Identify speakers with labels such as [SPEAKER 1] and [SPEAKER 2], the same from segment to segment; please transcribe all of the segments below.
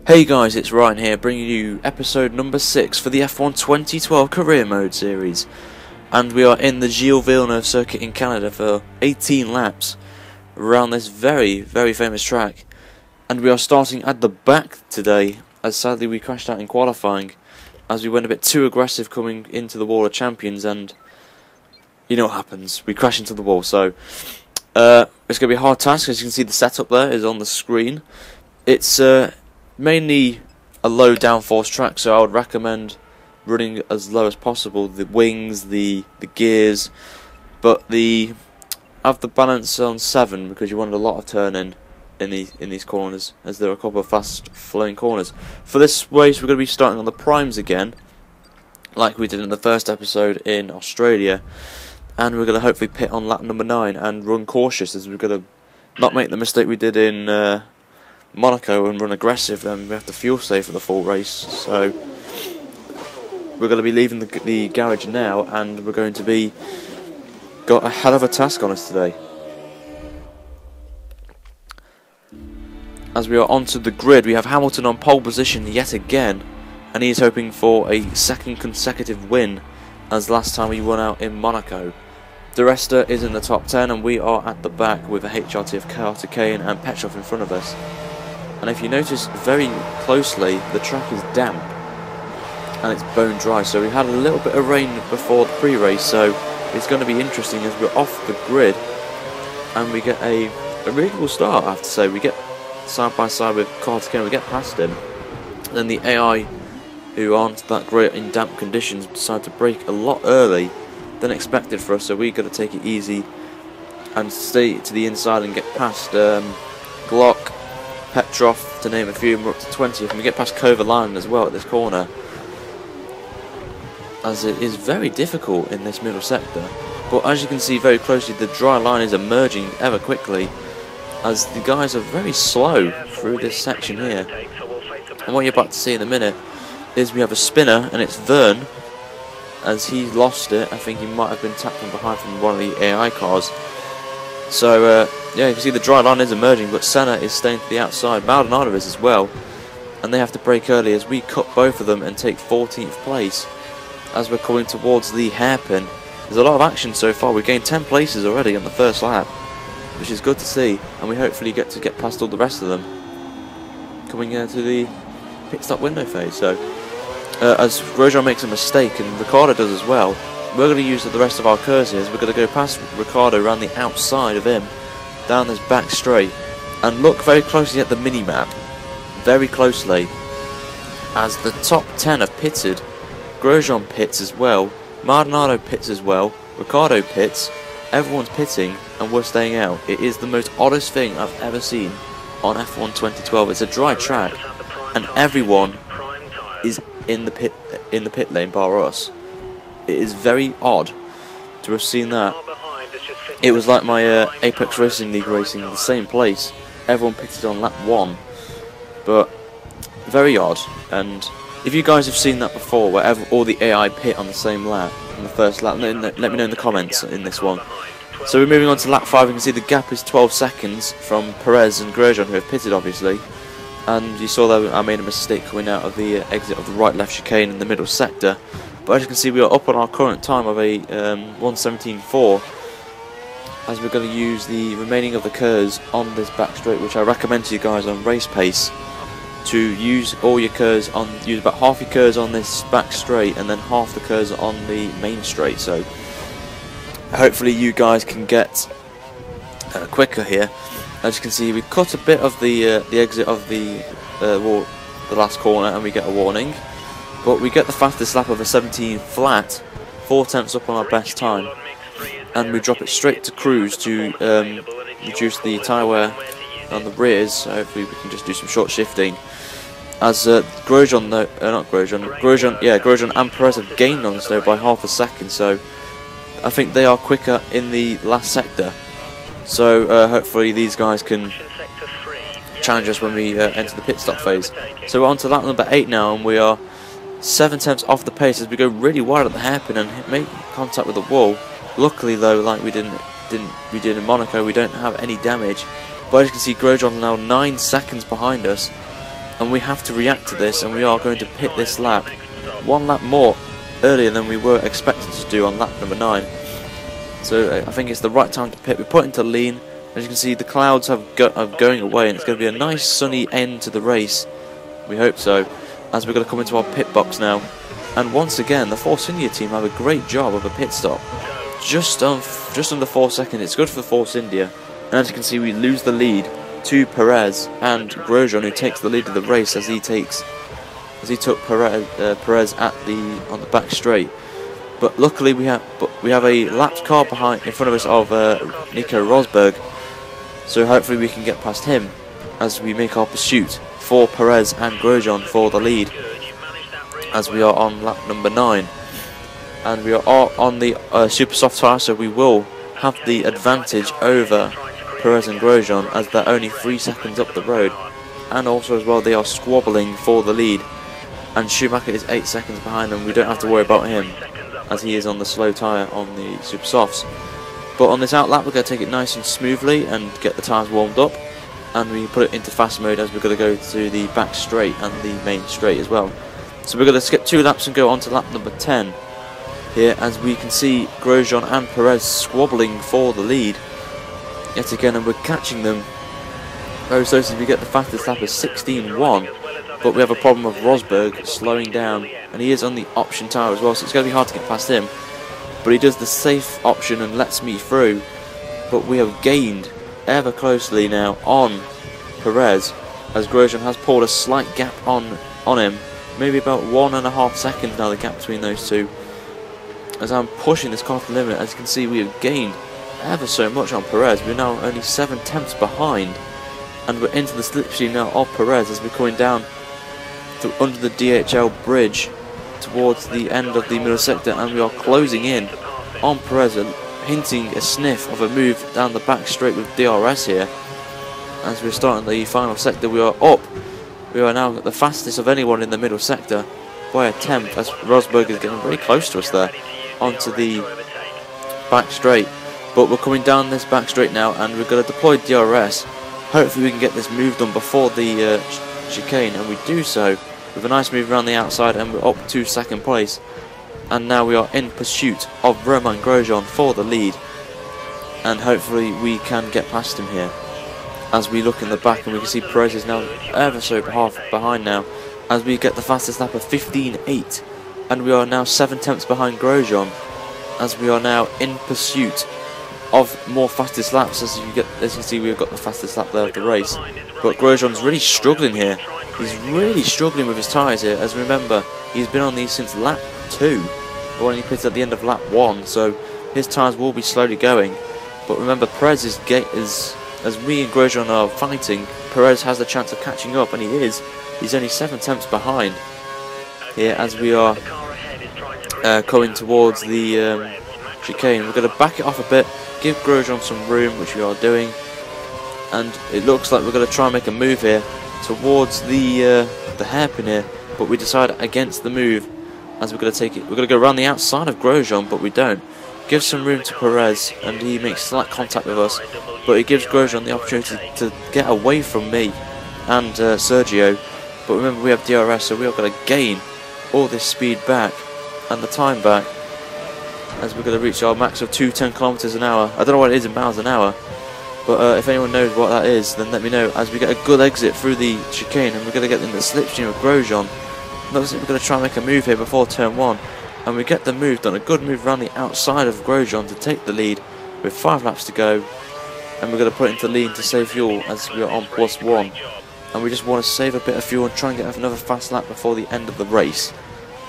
[SPEAKER 1] Hey guys, it's Ryan here, bringing you episode number 6 for the F1 2012 Career Mode series. And we are in the Gilles Villeneuve circuit in Canada for 18 laps around this very, very famous track. And we are starting at the back today, as sadly we crashed out in qualifying, as we went a bit too aggressive coming into the Wall of Champions, and you know what happens, we crash into the wall. So, it's going to be a hard task. As you can see, the setup there is on the screen. It's mainly a low downforce track, so I would recommend running as low as possible. The wings, the gears, but have the balance on 7 because you want a lot of turning in these corners, as there are a couple of fast flowing corners. For this race, we're going to be starting on the primes again, like we did in the first episode in Australia, and we're going to hopefully pit on lap number 9 and run cautious, as we're going to not make the mistake we did in Monaco and run aggressive, and we have to fuel save for the full race. So we're going to be leaving the garage now, and we're going to be got a hell of a task on us today. As we are onto the grid, we have Hamilton on pole position yet again, and he is hoping for a second consecutive win, as last time he won out in Monaco. De Resta is in the top 10, and we are at the back with a HRT of Carter Kane and Petrov in front of us. And if you notice very closely, the track is damp and it's bone dry, so we had a little bit of rain before the pre-race, so it's going to be interesting as we're off the grid and we get a really cool start. I have to say, we get side by side with Carter Kane, we get past him, and then the AI, who aren't that great in damp conditions, decide to brake a lot early than expected for us, so we got to take it easy and stay to the inside and get past Glock, Petrov, to name a few, and we're up to 20th, and we get past Kovalainen as well at this corner, as it is very difficult in this middle sector. But as you can see very closely, the dry line is emerging ever quickly, as the guys are very slow through this section here. And what you're about to see in a minute is we have a spinner, and it's Vern, as he lost it. I think he might have been tapped from behind from one of the AI cars. So yeah, you can see the dry line is emerging, but Senna is staying to the outside. Maldonado is as well, and they have to brake early as we cut both of them and take 14th place as we're coming towards the hairpin. There's a lot of action so far. We've gained 10 places already on the first lap, which is good to see, and we hopefully get past all the rest of them coming to the pit stop window phase. So as Grosjean makes a mistake, and Ricciardo does as well, we're going to use the rest of our curves here. We're going to go past Ricciardo around the outside of him, down this back straight, and look very closely at the mini-map, very closely, as the top 10 have pitted. Grosjean pits as well, Maldonado pits as well, Ricciardo pits, everyone's pitting, and we're staying out. It is the most oddest thing I've ever seen on F1 2012. It's a dry track, and everyone is in the pit lane bar us. It is very odd to have seen that. It was like my Apex Racing League racing in the same place. Everyone pitted on lap 1, but very odd. And if you guys have seen that before, where all the AI pit on the same lap, on the first lap, let me know in the comments in this one. So we're moving on to lap 5. You can see the gap is 12 seconds from Perez and Grosjean, who have pitted obviously. And you saw that I made a mistake coming out of the exit of the right-left chicane in the middle sector. But as you can see, we are up on our current time of a 1:17.4, as we're going to use the remaining of the curves on this back straight, which I recommend to you guys on race pace, to use all your curves on, use about half your curves on this back straight and then half the curves on the main straight. So hopefully you guys can get quicker here. As you can see, we cut a bit of the exit of the last corner, and we get a warning. But we get the fastest lap of a 17 flat, 4 tenths up on our best time, and we drop it straight to cruise to reduce the tyre wear on the rears. So hopefully we can just do some short shifting. As Grosjean and Perez have gained on us though by half a second, so I think they are quicker in the last sector. So hopefully these guys can challenge us when we enter the pit stop phase. So we're on to lap number 8 now, and we are 7 tenths off the pace as we go really wide at the hairpin and make contact with the wall. Luckily though, like we did in Monaco, we don't have any damage. But as you can see, Grosjean now 9 seconds behind us, and we have to react to this, and we are going to pit this lap 1 lap more earlier than we were expected to do on lap number 9. So I think it's the right time to pit. We put into lean. As you can see, the clouds are going away, and it's going to be a nice sunny end to the race. We hope so, as we're going to come into our pit box now. And once again, the Force India team have a great job of a pit stop. Just under 4 seconds. It's good for Force India. And as you can see, we lose the lead to Perez and Grosjean, who takes the lead of the race as he took Perez on the back straight. But luckily we have a lapped car in front of us of Nico Rosberg, so hopefully we can get past him as we make our pursuit for Perez and Grosjean for the lead, as we are on lap number 9, and we are on the super soft tyre, so we will have the advantage over Perez and Grosjean as they're only 3 seconds up the road, and also as well they are squabbling for the lead, and Schumacher is 8 seconds behind them. We don't have to worry about him as he is on the slow tyre on the super softs. But on this outlap we're going to take it nice and smoothly and get the tyres warmed up, and we put it into fast mode as we're going to go to the back straight and the main straight as well. So we're going to skip 2 laps and go on to lap number 10 here, as we can see Grosjean and Perez squabbling for the lead yet again, and we're catching them very closely. We get the fastest lap of 16.1, but we have a problem of Rosberg slowing down, and he is on the option tyre as well, so it's going to be hard to get past him. But he does the safe option and lets me through, but we have gained ever closely now on Perez, as Grosjean has pulled a slight gap on him, maybe about 1.5 seconds now, the gap between those two, as I'm pushing this car to the limit. As you can see, we have gained ever so much on Perez. We're now only 7 tenths behind, and we're into the slipstream now of Perez as we're coming down under the DHL bridge towards the end of the middle sector, and we are closing in on Perez, hinting a sniff of a move down the back straight with DRS here. As we're starting the final sector, we are up. We are now the fastest of anyone in the middle sector by a tenth, as Rosberg is getting very close to us there onto the back straight. But we're coming down this back straight now, and we're going to deploy DRS. Hopefully we can get this move done before the chicane, and we do so with a nice move around the outside, and we're up to 2nd place. And now we are in pursuit of Romain Grosjean for the lead, and hopefully we can get past him here. As we look in the back, and we can see Perez is now ever so half behind now, as we get the fastest lap of 15.8, and we are now 7 tenths behind Grosjean, as we are now in pursuit of more fastest laps. As you can see, we've got the fastest lap there of the race, but Grosjean's really struggling here. He's really struggling with his tyres here, as remember, he's been on these since lap 2, or when he pitted at the end of lap 1, so his tyres will be slowly going. But remember, Perez is as me and Grosjean are fighting, Perez has the chance of catching up, and he is. He's only 7 tenths behind here as we are coming towards the chicane. We're going to back it off a bit, give Grosjean some room, which we are doing, and it looks like we're going to try and make a move here towards the hairpin here, but we decide against the move, as we're going to take it. We're going to go around the outside of Grosjean, but we don't. Give some room to Perez, and he makes slight contact with us, but he gives Grosjean the opportunity to get away from me and Sergio. But remember, we have DRS, so we are going to gain all this speed back and the time back, as we're going to reach our max of 210 kilometers an hour. I don't know what it is in miles an hour, but if anyone knows what that is, then let me know, as we get a good exit through the chicane, and we're going to get in the slipstream of Grosjean. Looks like we're going to try and make a move here before turn 1, and we get the move done, a good move around the outside of Grosjean to take the lead with 5 laps to go, and we're going to put it into lean to save fuel as we are on +1, and we just want to save a bit of fuel and try and get another fast lap before the end of the race.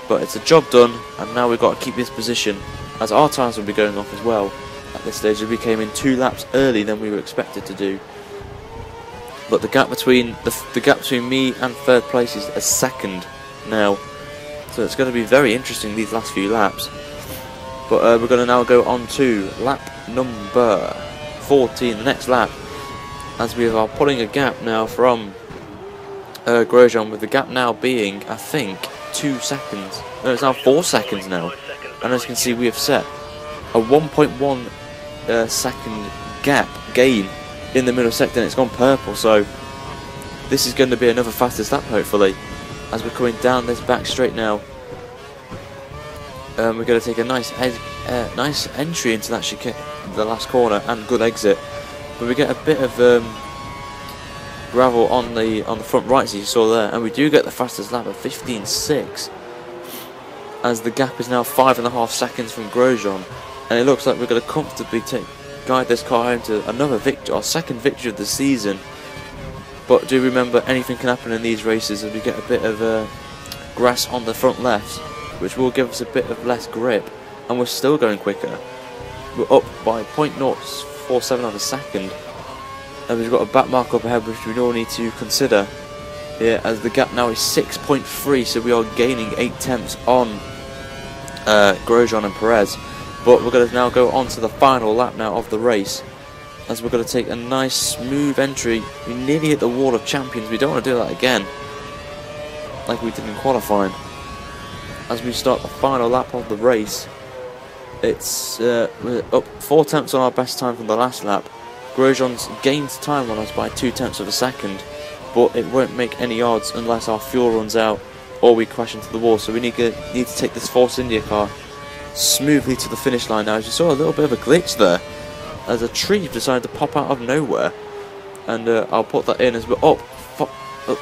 [SPEAKER 1] But it's a job done, and now we've got to keep this position, as our tyres will be going off as well at this stage, as we came in 2 laps early than we were expected to do. But the gap between me and 3rd place is a second now, so it's going to be very interesting these last few laps. But we're going to now go on to lap number 14, the next lap, as we are pulling a gap now from Grosjean, with the gap now being, I think, 2 seconds. No, it's now 4 seconds now, and as you can see, we have set a 1.1 second gap gain in the middle sector, and it's gone purple. So this is going to be another fastest lap, hopefully, as we're coming down this back straight now. We're going to take a nice entry into that chicane, the last corner, and good exit. But we get a bit of gravel on the front right, as you saw there, and we do get the fastest lap of 15.6, as the gap is now 5.5 seconds from Grosjean, and it looks like we're going to comfortably guide this car home to another victory, our second victory of the season. But do remember, anything can happen in these races, as we get a bit of grass on the front left, which will give us a bit of less grip, and we're still going quicker. We're up by 0.047 of a second, and we've got a back mark up ahead which we all need to consider here, as the gap now is 6.3, so we are gaining 8 tenths on Grosjean and Perez. But we're going to now go on to the final lap now of the race, as we're going to take a nice smooth entry. We nearly hit the wall of champions. We don't want to do that again, like we did in qualifying. As we start the final lap of the race, it's we're up 4 tenths on our best time from the last lap. Grosjean's gained time on us by 2 tenths of a second, but it won't make any odds unless our fuel runs out or we crash into the wall. So we need to take this Force India car smoothly to the finish line now. As you saw, a little bit of a glitch there, as a tree decided to pop out of nowhere, and I'll put that in, as we're up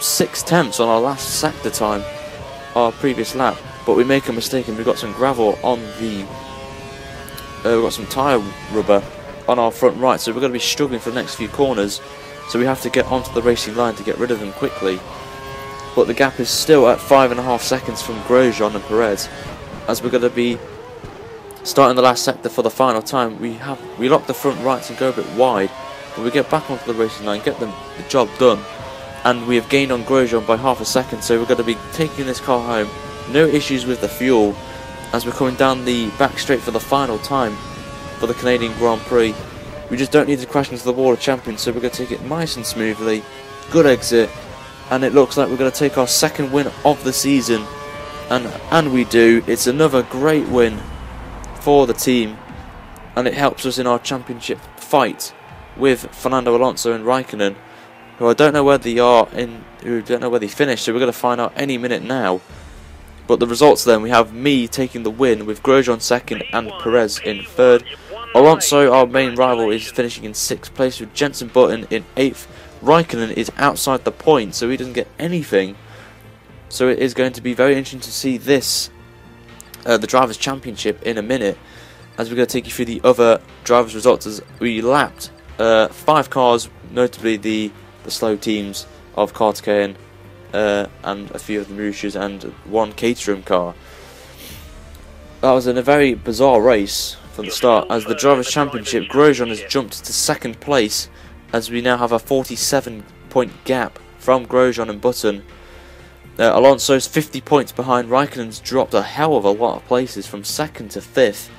[SPEAKER 1] 6 tenths on our last sector time, our previous lap. But we make a mistake, and we've got some gravel on the we've got some tyre rubber on our front right, so we're going to be struggling for the next few corners, so we have to get onto the racing line to get rid of them quickly. But the gap is still at 5.5 seconds from Grosjean and Perez, as we're going to be starting the last sector for the final time. We lock the front rights and go a bit wide, but we get back onto the racing line, get the job done, and we have gained on Grosjean by half a second, so we're going to be taking this car home. No issues with the fuel, as we're coming down the back straight for the final time for the Canadian Grand Prix. We just don't need to crash into the wall of champions, so we're going to take it nice and smoothly. Good exit, and it looks like we're going to take our second win of the season, and we do. It's another great win for the team, and it helps us in our championship fight with Fernando Alonso and Raikkonen, who I don't know where they are who don't know where they finished, so we're going to find out any minute now. But the results then, we have me taking the win with Grosjean second and Perez in third. Alonso, our main rival, is finishing in 6th place with Jenson Button in 8th. Raikkonen is outside the point, so he doesn't get anything. So it is going to be very interesting to see this, the Drivers' Championship, in a minute, as we're going to take you through the other drivers' results, as we lapped 5 cars, notably the slow teams of Caterham, and a few of the Mauritius, and 1 Caterham car. That was in a very bizarre race from the start. As the Drivers' Championship, Grosjean has jumped to 2nd place, as we now have a 47-point gap from Grosjean and Button. Alonso's 50 points behind. Raikkonen's dropped a hell of a lot of places from 2nd to 5th,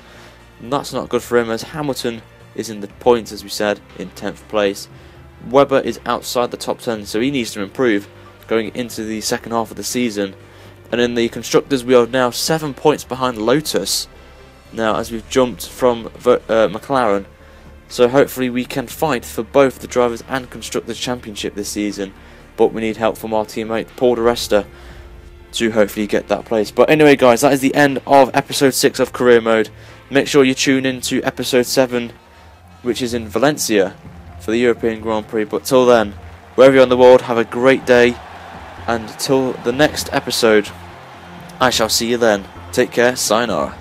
[SPEAKER 1] and that's not good for him, as Hamilton is in the points, as we said, in 10th place. Webber is outside the top 10, so he needs to improve going into the second half of the season. And in the constructors, we are now 7 points behind Lotus now, as we've jumped from McLaren. So hopefully we can fight for both the drivers and constructors championship this season, but we need help from our teammate Paul di Resta to hopefully get that place. But anyway guys, that is the end of episode 6 of Career Mode. Make sure you tune in to episode 7, which is in Valencia for the European Grand Prix. But till then, wherever you're in the world, have a great day, and till the next episode, I shall see you then. Take care, sayonara.